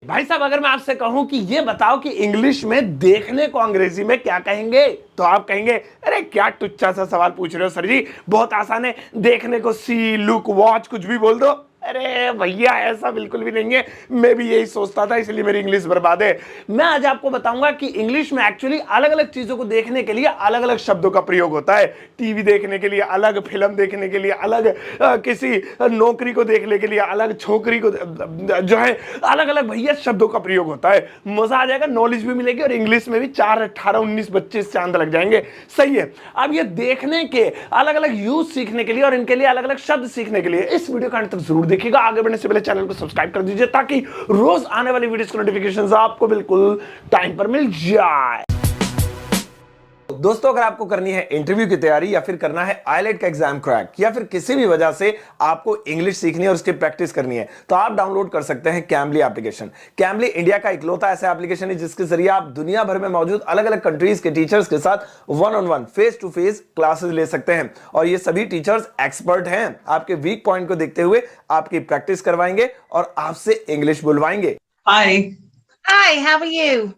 भाई साहब अगर मैं आपसे कहूं कि ये बताओ कि इंग्लिश में देखने को अंग्रेजी में क्या कहेंगे, तो आप कहेंगे अरे क्या टुच्चा सा सवाल पूछ रहे हो सर जी, बहुत आसान है, देखने को सी, लुक, वॉच कुछ भी बोल दो। अरे भैया ऐसा बिल्कुल भी नहीं है, मैं भी यही सोचता था इसलिए मेरी इंग्लिश बर्बाद है। मैं आज आपको बताऊंगा कि इंग्लिश में एक्चुअली अलग अलग चीजों को देखने के लिए अलग अलग शब्दों का प्रयोग होता है। टीवी देखने के लिए अलग, फिल्म देखने के लिए अलग, किसी नौकरी को देखने के लिए अलग, छोकरी को जो है अलग अलग भैया शब्दों का प्रयोग होता है। मजा आ जाएगा, नॉलेज भी मिलेगी और इंग्लिश में भी 4, 18, 19, 25 चांद लग जाएंगे। सही है। अब ये देखने के अलग अलग यूज सीखने के लिए और इनके लिए अलग अलग शब्द सीखने के लिए इस वीडियो का अंत तक जरूर देखिएगा। आगे बढ़ने से पहले चैनल को सब्सक्राइब कर दीजिए ताकि रोज आने वाली वीडियोस की नोटिफिकेशंस आपको बिल्कुल टाइम पर मिल जाए। दोस्तों अगर आपको करनी है इंटरव्यू की तैयारी या फिर करना है आईलेट का एग्जाम क्रैक या फिर किसी भी वजह से आपको इंग्लिश सीखनी है और उसकी प्रैक्टिस करनी है तो आप डाउनलोड कर सकते हैं कैम्बली एप्लीकेशन। कैम्बली इंडिया का इकलौता ऐसा एप्लीकेशन है जिसके जरिए आप दुनिया भर में मौजूद अलग अलग कंट्रीज के टीचर्स के साथ one on one, face to face classes ले सकते हैं और ये सभी टीचर्स एक्सपर्ट हैं। आपके वीक पॉइंट को देखते हुए आपकी प्रैक्टिस करवाएंगे और आपसे English बुलवाएंगे। Hi, Hi, how are you?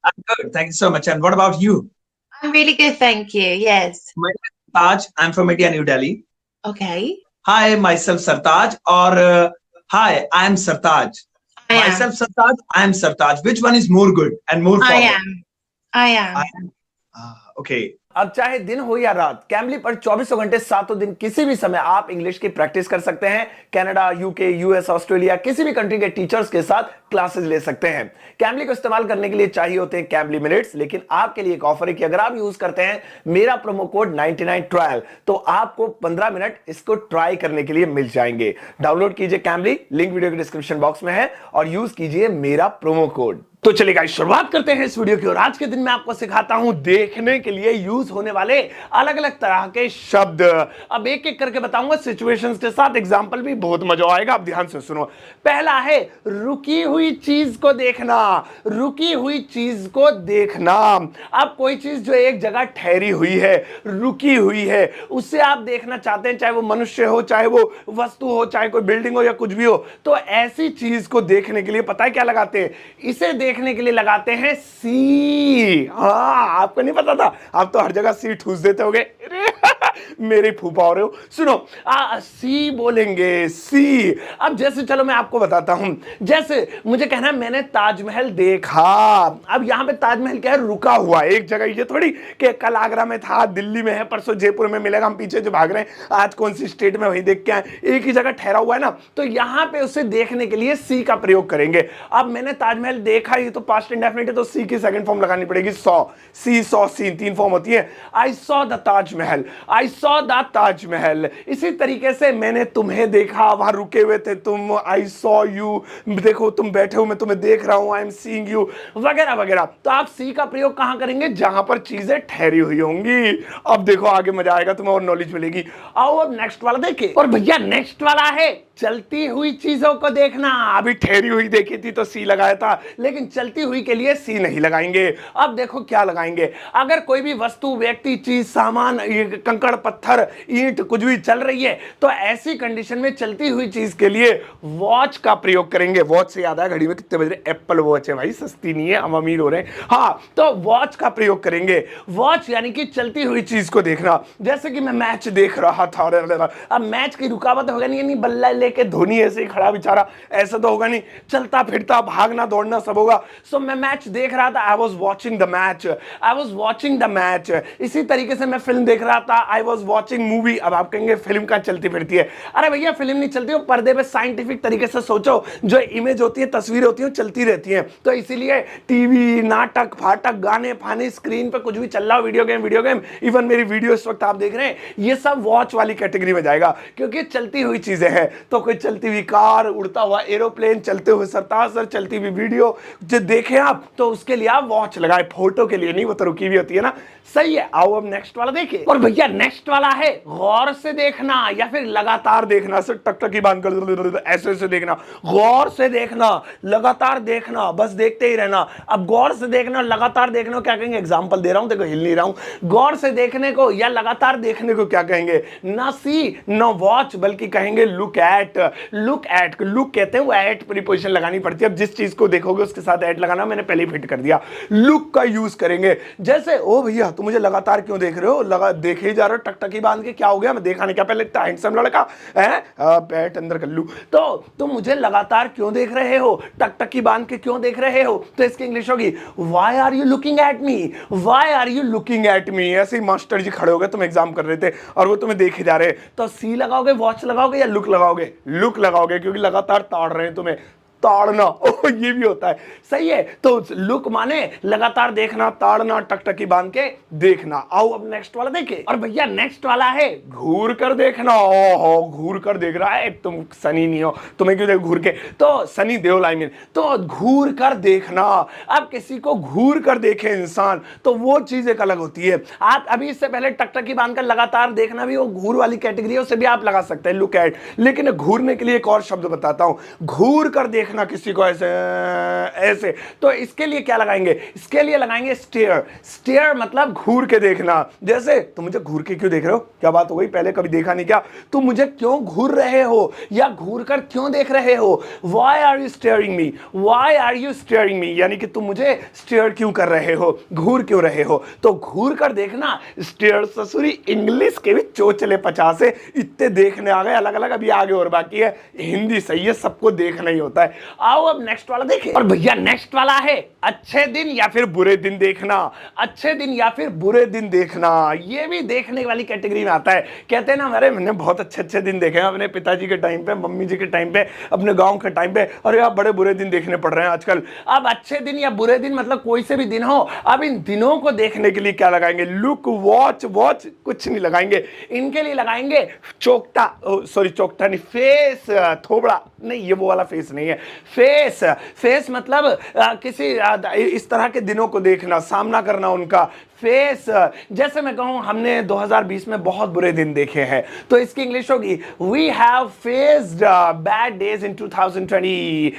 I'm good. Thank you so much. And what about you? I'm really good, thank you. Yes. My name is Taj. I'm from India, New Delhi. Okay. Hi, myself Sartaj. Or hi, I'm Sartaj. I am. Myself Sartaj. I'm Sartaj. Which one is more good and more I formal? am. I am. I am. Okay. अब चाहे दिन हो या रात, Cambly पर 24 घंटे 7 दिन किसी भी समय आप इंग्लिश की प्रैक्टिस कर सकते हैं। कनाडा, यूके, यूएस, ऑस्ट्रेलिया किसी भी कंट्री के टीचर्स के साथ क्लासेस ले सकते हैं। कैम्बली को इस्तेमाल करने के लिए चाहिए होते हैं कैम्बली मिनट्स, लेकिन आपके लिए एक ऑफर है कि अगर आप यूज करते हैं मेरा प्रोमो कोड 99 ट्रायल तो आपको 15 मिनट इसको ट्राई करने के लिए मिल जाएंगे। डाउनलोड कीजिए कैम्बली, लिंक वीडियो के डिस्क्रिप्शन बॉक्स में है और यूज कीजिए मेरा प्रोमो कोड। तो चलिए गाइस शुरुआत करते हैं इस वीडियो की और आज के दिन मैं आपको सिखाता हूं देखने के लिए यूज होने वाले अलग अलग तरह के शब्द। अब एक एक करके बताऊंगा सिचुएशंस के साथ, एग्जांपल भी, बहुत मजा आएगा। अब ध्यान से सुनो। पहला है रुकी हुई चीज को देखना। रुकी हुई चीज को देखना। अब कोई चीज जो एक जगह ठहरी हुई है, रुकी हुई है, उससे आप देखना चाहते हैं, चाहे वो मनुष्य हो, चाहे वो वस्तु हो, चाहे कोई बिल्डिंग हो या कुछ भी हो, तो ऐसी चीज को देखने के लिए पता है क्या लगाते हैं? इसे देखने के लिए लगाते हैं सी। हाँ, आपको नहीं पता था? आप तो हर जगह सी ठूस देते होगे। मेरे फूफा हो रहे हो। सुनो, सी बोलेंगे, सी। अब जैसे चलो मैं आपको बताता हूं, जैसे मुझे कहना है मैंने ताजमहल देखा। अब यहां पे ताजमहल क्या है? रुका हुआ है एक जगह। ये थोड़ी कि कल आगरा में था, दिल्ली में है, परसों जयपुर में मिलेगा, हम पीछे जो भाग रहे हैं आज कौन सी स्टेट में वहीं देख के आए, एक ही जगह ठहरा हुआ है ना। तो यहां पे उसे देखने के लिए सी का प्रयोग करेंगे। अब मैंने ताजमहल देखा, ये तो पास्ट इंडेफिनिट है तो सी की सेकंड फॉर्म लगानी पड़ेगी, सॉ। सी, सॉ, सीन, 3 फॉर्म होती है। I saw the Taj Mahal, I saw the Taj Mahal. इसी तरीके से मैंने तुम्हें देखा, वहां रुके हुए थे तुम, आई सॉ यू। देखो तुम बैठे हो, मैं तुम्हें देख रहा हूं, आई एम सीइंग यू, वगैरह वगैरह। तो आप सी का प्रयोग कहां करेंगे? जहां पर चीजें ठहरी हुई होंगी। अब देखो आगे मजा आएगा, तुम्हें और नॉलेज मिलेगी। आओ अब नेक्स्ट वाला देखें। और भैया नेक्स्ट वाला है चलती हुई चीजों को देखना। अभी ठहरी हुई देखी थी तो सी लगाया था, लेकिन चलती हुई के लिए सी नहीं लगाएंगे। अब देखो क्या लगाएंगे। अगर कोई भी वस्तु, व्यक्ति, चीज, सामान, कंकड़, पत्थर, ईंट कुछ भी चल रही है तो ऐसी कंडीशन में चलती हुई चीज के लिए वॉच का प्रयोग करेंगे। वॉच से याद आया, घड़ी में कितने बज रहे? एप्पल वॉच है भाई, सस्ती नहीं है, हम अमीर हो रहे हैं। हाँ, तो वॉच का प्रयोग करेंगे। वॉच यानी कि चलती हुई चीज को देखना। जैसे कि मैं मैच देख रहा था, अब मैच की रुकावट होगा नहीं, बल्ला लेके धोनी ऐसे ही खड़ा बेचारा, ऐसा तो होगा नहीं, चलता फिरता, भागना दौड़ना सब होगा। सो मैं मैच देख रहा था, I was watching the match, I was watching the match. इसी तरीके से मैं फिल्म देख रहा था, आई वॉज वॉचिंग मूवी। अब आप कहेंगे फिल्म कहां चलती फिरती है? अरे भैया फिल्म नहीं चलती, वो पर्दे पे साइंटिफिक तरीके से सोचो, जो इमेज होती है, तस्वीरें होती हैं, चलती रहती हैं। तो इसीलिए टीवी, नाटक, फाटक, गाने फाने, स्क्रीन पे कुछ भी चल रहा हो, वीडियो गेम, इवन मेरी वीडियो इस वक्त आप देख रहे हैं, ये सब वॉच वाली कैटेगरी में जाएगा क्योंकि चलती हुई चीजें हैं। तो कोई चलती हुई कार, उड़ता हुआ एरोप्लेन, चलते हुए सरतासर, चलती हुई वीडियो जो देखें आप, तो उसके लिए आप वॉच लगाए, फोटो के लिए नहीं, वो तो रुकी हुई होती है ना। सही है। आओ अब नेक्स्ट वाला देखिए। और भैया नेक्स्ट वाला है गौर से देखना या फिर लगातार देखना। सिर्फ टकटकी बांध कर ऐसे ऐसे देखना, गौर से देखना, लगातार देखना, बस देखते ही रहना। अब गौर से देखना, लगातार देखना क्या कहेंगे? एग्जांपल दे रहा हूं, देखो हिल नहीं रहा हूं। गौर से देखने को या लगातार देखने को क्या कहेंगे? ना सी ना वॉच, बल्कि कहेंगे लुक एट। एट, लुक कहते हैं वो एट प्रीपोजिशन लगानी पड़ती है। अब जिस चीज को देखोगे उसके साथ एट लगाना, मैंने पहले ही फिट कर दिया। लुक का यूज करेंगे, जैसे ओ भैया तुम मुझे लगातार क्यों देख रहे हो, देखे ही जा रहे हो टकटकी बांध के, क्या हो गया, मैं देखा नहीं क्या, पहले इतना हैंडसम लड़का है, पैट अंदर कर लू, तो तुम मुझे लगातार क्यों देख रहे हो, टकटकी बांध के क्यों देख रहे हो, तो इसकी इंग्लिश होगी why are you looking at me, why are you looking at me. ऐसे ही मास्टर जी खड़े हो गए, तुम एग्जाम कर रहे थे और वो तुम्हें देखे जा रहे, तो सी लगाओगे, वॉच लगाओगे या लुक लगाओगे, लुक लगाओगे, क्योंकि लगातार ताड़ रहे हैं तुम्हें, ताड़ना, ओ ये भी होता है, सही है। तो लुक माने लगातार देखना, ताड़ना, टकटकी बांध के देखना। आओ अब नेक्स्ट वाला देखे, और भैया नेक्स्ट वाला है घूर कर देखना। ओहो घूर कर देख रहा है, तुम सनी नहीं हो, तुम्हें क्यों देख घूर के, तो सनी देओल आई मीन, तो घूर कर देखना। अब किसी को घूर कर देखे इंसान तो वो चीज एक अलग होती है। आप अभी इससे पहले टकटकी बांध कर लगातार देखना भी वो घूर वाली कैटेगरी है, उसे भी आप लगा सकते हैं लुक एट, लेकिन घूरने के लिए एक और शब्द बताता हूं, घूर कर देखना किसी को ऐसे ऐसे, तो इसके लिए क्या लगाएंगे, इसके लिए लगाएंगे स्टेयर। स्टेयर मतलब घूर के देखना, जैसे तुम मुझे घूर के क्यों देख रहे हो, क्या बात हो गई, पहले कभी देखा नहीं क्या, तुम मुझे क्यों घूर रहे हो या घूर कर क्यों देख रहे हो, why are you staring me, why are you staring me, यानी कि तुम मुझे स्टेयर क्यों कर रहे हो, घूर क्यों रहे हो, तो घूर कर देखना। स्टेयर ससुरी इंग्लिश के भी चोचले 50 है, इतने देखने आ गए अलग अलग, अभी आगे और बाकी है, हिंदी सही है, सबको देखना ही होता है। आओ अब नेक्स्ट वाला देखें, और भैया नेक्स्ट वाला है अच्छे दिन या फिर बुरे दिन देखना। अच्छे दिन या फिर बुरे दिन देखना, ये भी देखने वाली कैटेगरी में आता है। कहते हैं ना, अरे मैंने बहुत अच्छे अच्छे दिन देखे हैं अपने पिताजी के टाइम पे, मम्मी जी के टाइम पे, अपने गांव के टाइम पे, और यार बड़े बुरे दिन देखने पड़ रहे हैं आजकल। अब अच्छे दिन या बुरे दिन मतलब कोई से भी दिन हो, अब इन दिनों को देखने के लिए क्या लगाएंगे, लुक, वॉच, वॉच कुछ नहीं लगाएंगे, इनके लिए लगाएंगे चोकटा, सॉरी चोकटा नहीं, फेस, थोबड़ा नहीं, ये वो वाला फेस नहीं है, फेस। फेस मतलब किसी इस तरह के दिनों को देखना, सामना करना उनका, फेस। जैसे मैं कहूं हमने 2020 में बहुत बुरे दिन देखे हैं, तो इसकी इंग्लिश होगी we have faced bad days in 2020,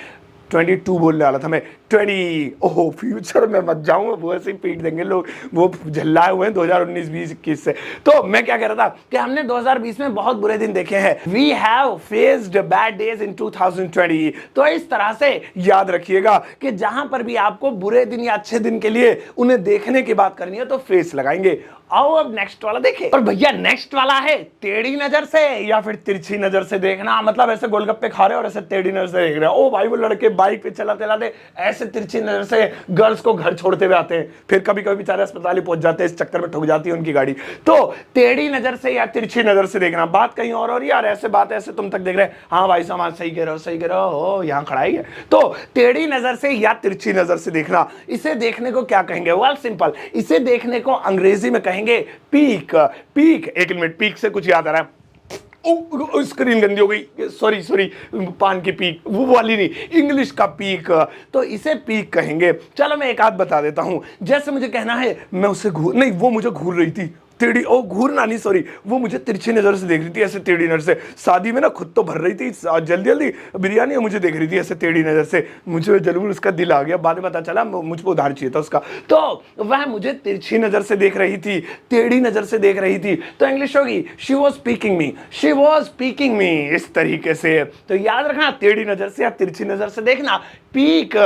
22 बोलने वाला था मैं, 20, ओहो फ्यूचर में मत जाऊं, वो ऐसे ही पीट देंगे लोग, वो झल्लाए हुए हैं 2019, 20, 21 से। तो मैं क्या कह रहा था कि हमने 2020 में बहुत बुरे दिन देखे हैं, we have faced bad days in 2020। तो इस तरह से याद रखिएगा कि जहां पर भी आपको बुरे दिन या अच्छे दिन के लिए उन्हें देखने की बात करनी है तो फेस लगाएंगे। आओ अब नेक्स्ट वाला देखें, और भैया नेक्स्ट वाला है टेढ़ी नजर से या फिर तिरछी नजर से देखना। मतलब ऐसे गोलगप्पे खा रहे हो और ऐसे टेढ़ी नजर से देख रहे हो, ओ भाई वो लड़के बाइक पे चलाते चलाते ऐसे तिरछी नजर से गर्ल्स को घर छोड़ते हुए आते हैं, फिर कभी कभी बेचारे अस्पताल ही पहुंच जाते हैं, इस चक्कर में ठुक जाती है उनकी गाड़ी। तो टेढ़ी नजर से या तिरछी नजर से देखना, बात कहीं और यार ऐसे बात ऐसे तुम तक देख रहे हैं, हाँ भाई साहब सही कह रहे हो, सही कह रहे हो, यहाँ खड़ा ही है। तो टेढ़ी नजर से या तिरछी नजर से देखना, इसे देखने को क्या कहेंगे, वेल सिंपल, इसे देखने को अंग्रेजी में कहेंगे पीक। पीक, एक मिनट, पीक से कुछ याद आ रहा है, स्क्रीन गंदी हो गई, सॉरी, पान की पीक, वो वाली नहीं, इंग्लिश का पीक, तो इसे पीक कहेंगे। चलो मैं एक आध बता देता हूं, जैसे मुझे कहना है मैं उसे नहीं, वो मुझे घूर रही थी, टेढ़ी, ओ घूरना नहीं सॉरी, वो मुझे तिरछी नजर से देख रही थी, ऐसे टेढ़ी नजर से। शादी में ना खुद तो भर रही थी जल्दी जल्दी बिरयानी, मुझे देख रही थी ऐसे टेढ़ी नजर से, मुझे जरूर उसका दिल आ गया, बाद में पता चला मुझको उधार चाहिए था उसका, तो वह मुझे तिरछी नजर से देख रही थी, टेढ़ी नजर से देख रही थी, तो इंग्लिश होगी she was speaking me, she was speaking me, इस तरीके से। तो याद रखना, टेढ़ी नजर से या तिरछी नजर से देखना, पीक।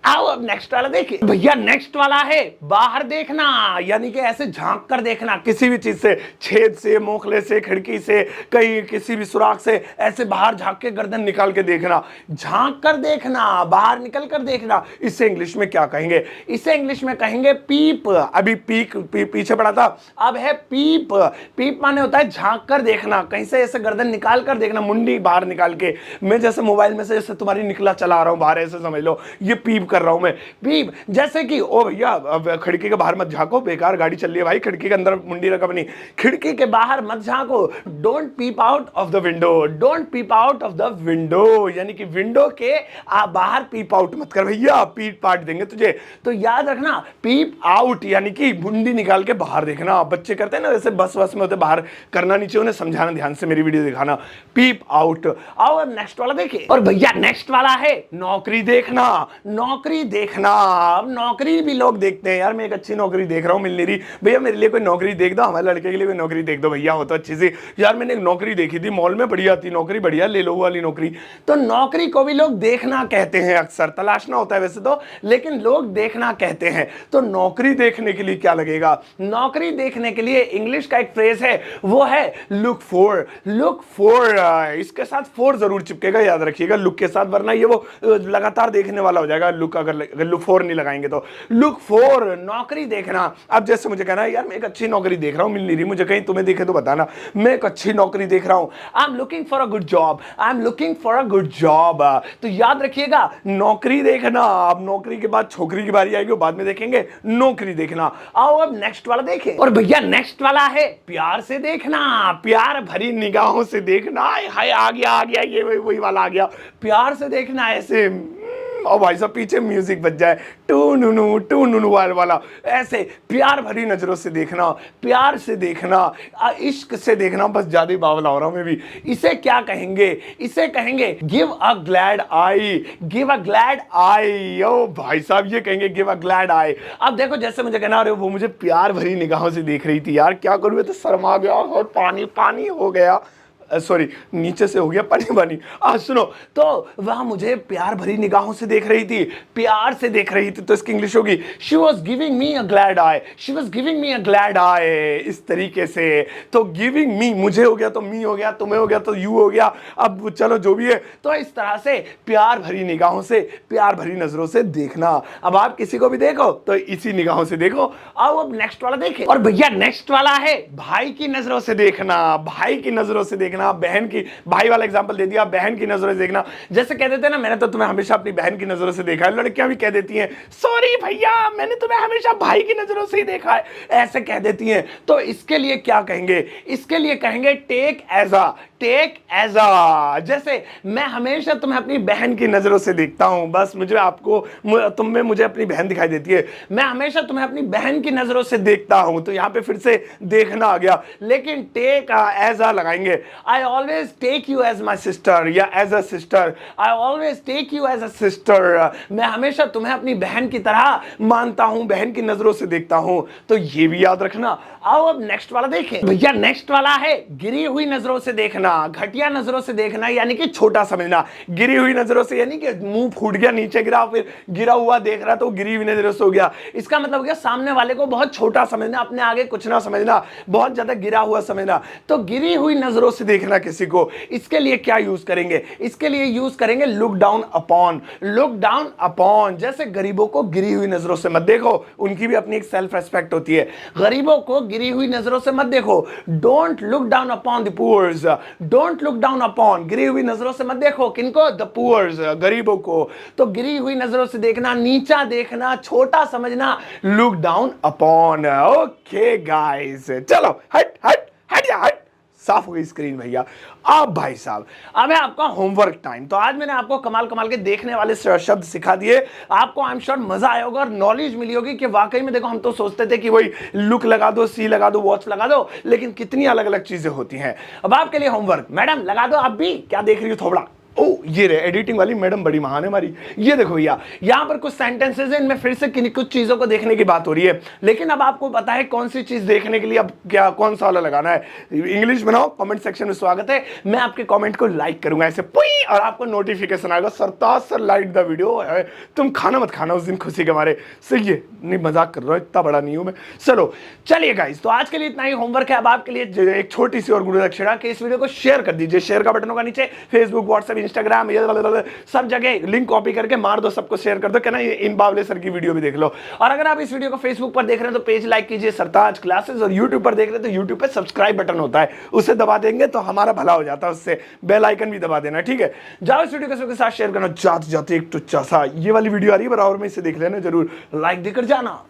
आओ अब नेक्स्ट वाला देखिए, भैया नेक्स्ट वाला है बाहर देखना, यानी कि ऐसे झांक कर देखना, किसी भी चीज से, छेद से, मोखले से, खिड़की से, कहीं किसी भी सुराख से ऐसे बाहर झांक के गर्दन निकाल के देखना, झांक कर देखना, बाहर निकल कर देखना। इसे इंग्लिश में क्या कहेंगे, इसे इंग्लिश में कहेंगे पीप। अभी पीक पीछे पड़ा था, अब है पीप। पीप माने होता है झांक कर देखना, कहीं से ऐसे गर्दन निकाल कर देखना, मुंडी बाहर निकाल के। मैं जैसे मोबाइल में से जैसे तुम्हारी निकला चला रहा हूं बाहर, ऐसे समझ लो, ये पीप कर रहा हूं मैं, पीप। जैसे कि ओ भैया अब खिड़की के बाहर मत झांको, बेकार गाड़ी चल रही है भाई, खिड़की के अंदर मुंडी रखा बनी, खिड़की के बाहर मत झांको, don't peep out of the window, don't peep out of the window, यानी कि विंडो के बाहर पीप आउट मत कर भैया, पीट पाट देंगे तुझे। तो याद रखना, पीप आउट यानी कि मुंडी निकाल के बाहर देखना। बच्चे करते हैं ना जैसे बस में होते, बाहर करना नीचे, उन्हें समझाना, ध्यान से मेरी वीडियो दिखाना, पीप आउट। आओ अब नेक्स्ट वाला देखिए, और भैया नेक्स्ट वाला है नौकरी देखना। नौकरी नौकरी देखना। अब नौकरी भी लोग देखते हैं, यार मैं एक अच्छी नौकरी देख रहा हूं, मिल नहीं रही, भैया मेरे लिए कोई नौकरी देख दो, हमारे लड़के के लिए कोई नौकरी देख दो भैया, हो तो अच्छी सी। यार मैंने एक नौकरी देखी थी मॉल में, बढ़िया थी नौकरी, बढ़िया ले लो वाली नौकरी। तो नौकरी को भी लोग देखना कहते हैं, अक्सर तलाशना होता है वैसे तो, लेकिन लोग देखना कहते हैं। तो नौकरी देखने के लिए क्या लगेगा? नौकरी देखने के लिए इंग्लिश का एक फ्रेज है, वो है लुक फॉर। लुक फॉर, इसके साथ फॉर जरूर चिपकेगा, याद रखिएगा लुक के साथ, वरना ये वो लगातार देखने वाला हो जाएगा लुक, अगर लुक फॉर नहीं लगाएंगे तो। लुक फॉर, नौकरी देखना। अब जैसे मुझे कहना है यार मैं एक अच्छी नौकरी देख रहा हूं, मिल नहीं रही मुझे, कहीं तुम्हें दिखे तो बताना, मैं एक अच्छी नौकरी देख रहा हूं, I am looking for a good job, I am looking for a good job. तो याद रखिएगा नौकरी देखना। अब नौकरी के बाद छोकरी की बारी आएगी, बाद में देखेंगे नौकरी देखना। आओ अब नेक्स्ट वाला देखें, और भैया नेक्स्ट वाला है प्यार से देखना, प्यार भरी निगाहों से देखना। हाय आ गया ये वही वाला आ गया, प्यार से देखना ऐसे। और भाई साहब पीछे म्यूजिक बज जाए, टू नुनु वाला, ऐसे प्यार भरी नजरों से देखना, प्यार से देखना, इश्क से देखना। बस ज्यादा बावला हो रहा हूं मैं भी। इसे क्या कहेंगे? इसे कहेंगे give a glad eye, give a glad eye. ओ भाई साहब ये कहेंगे गिव अ ग्लैड आई। अब देखो जैसे मुझे कहना, अरे वो मुझे प्यार भरी निगाहों से देख रही थी, यार क्या करूं, मैं तो शर्मा गया और पानी पानी हो गया, सॉरी नीचे से हो गया पानी पानी। सुनो, तो वह मुझे प्यार भरी निगाहों से देख रही थी, प्यार से देख रही थी, तो इसकी इंग्लिश होगी she was giving me a glad I, she was giving me a glad आई। इस तरीके से तो गिविंग मी मुझे हो गया, तो मी हो गया, तुम्हें हो गया, तो यू हो गया, अब चलो जो भी है। तो इस तरह से प्यार भरी निगाहों से, प्यार भरी नजरों से देखना। अब आप किसी को भी देखो तो इसी निगाहों से देखो। आओ अब नेक्स्ट वाला देखें, और भैया नेक्स्ट वाला है भाई की नजरों से देखना, भाई की नजरों से देखना। बहन की, भाई वाला एग्जांपल दे दिया, बहन की नजरों से देखना। जैसे कह देते हैं ना, मैंने तो तुम्हें हमेशा अपनी बहन की नजरों से देखा है। लड़कियां भी कह देती हैं सॉरी भैया मैंने तुम्हें हमेशा भाई की नजरों से ही देखा है, ऐसे कह देती हैं। तो इसके लिए क्या कहेंगे? इसके लिए कहेंगे take as a, take as a. जैसे मैं हमेशा तुम्हें अपनी बहन की नजरों से देखता हूं, बस मुझे आपको, तुम में मुझे अपनी बहन दिखाई देती है, मैं हमेशा तुम्हें अपनी बहन की नजरों से देखता हूं। तो यहां पे फिर से देखना आ गया, लेकिन टेक एज अ लगाएंगे। I always take you as my sister, या as a sister, I always take you as a sister. मैं हमेशा तुम्हें अपनी बहन की तरह मानता हूं, बहन की नजरों से देखता हूं। तो ये भी याद रखना। आओ अब नेक्स्ट वाला देखें, भैया नेक्स्ट वाला है गिरी हुई नजरों से देखना, घटिया नजरों से देखना, यानी कि छोटा समझना। गिरी हुई नजरों से यानी कि मुंह फूट गया, नीचे गिरा, फिर गिरा हुआ देख रहा तो गिरी हुई नजरों से हो गया। इसका मतलब हो गया सामने वाले को बहुत छोटा समझना, अपने आगे कुछ ना समझना, बहुत ज्यादा गिरा हुआ समझना। तो गिरी हुई नजरों से देखना किसी को, इसके लिए क्या यूज करेंगे? इसके लिए यूज करेंगे look down upon, look down upon. जैसे गरीबों को गिरी हुई नजरों से मत देखो, उनकी भी अपनी एक सेल्फ रेस्पेक्ट होती है। गरीबों को गिरी हुई नजरों से मत देखो, don't look down upon the poors, don't look down upon. गिरी हुई नजरों से मत देखो, किनको? द पुअर्स, गरीबों को। तो गिरी हुई नजरों से देखना, नीचा देखना, छोटा समझना, look down upon. Okay guys, चलो हट हट हट या हट, साफ हो गई स्क्रीन भैया। अब भाई साहब अब है आपका होमवर्क टाइम। तो आज मैंने आपको कमाल कमाल के देखने वाले शब्द सिखा दिए, आपको आई एम श्योर मजा आया होगा और नॉलेज मिली होगी कि वाकई में देखो हम तो सोचते थे कि वही लुक लगा दो, सी लगा दो, वॉच लगा दो, लेकिन कितनी अलग अलग चीजें होती हैं। अब आपके लिए होमवर्क, मैडम लगा दो आप भी, क्या देख रही हो थोड़ा? ओ ये रे एडिटिंग वाली मैडम बड़ी महान है हमारी। ये देखो भैया यहां पर कुछ सेंटेंसेस हैं, इनमें फिर से कुछ चीजों को देखने की बात हो रही है, लेकिन अब आपको पता है कौन सी चीज देखने के लिए अब क्या कौन सा वाला लगाना है। इंग्लिश बनाओ, कमेंट सेक्शन में स्वागत है, मैं आपके कमेंट को लाइक करूंगा ऐसे पुई, और आपको नोटिफिकेशन आएगा सरताज सर लाइक द वीडियो। तुम खाना मत खाना उस दिन खुशी के मारे, सही है? नहीं मजाक कर रहा हूं, इतना बड़ा नहीं हूं मैं। चलो चलिए गाइस, तो आज के लिए इतना ही होमवर्क है। अब आपके लिए एक छोटी सी और गुरु दक्षिणा कि इस वीडियो को शेयर कर दीजिए, शेयर का बटन होगा नीचे, फेसबुक, व्हाट्सएप, इंस्टाग्राम, सब जगह लिंक कॉपी करके मार दो, सबको शेयर कर दो, कहना ये इन बावले सर की वीडियो भी देख लो। और अगर आप इस वीडियो को फेसबुक पर देख रहे हैं तो पेज लाइक कीजिए सरताज क्लासेस, और यूट्यूब पर देख रहे हैं तो यूट्यूब पे सब्सक्राइब बटन होता है, उसे दबा देंगे तो हमारा भला हो जाता है, उससे बेल आइकन भी दबा देना, ठीक है? जाओ इस वीडियो को सबके साथ शेयर करना। जाते जाते एक टुच्चा सा ये वाली वीडियो आ रही है बराबर में, इसे देख लेना जरूर, लाइक देकर जाना।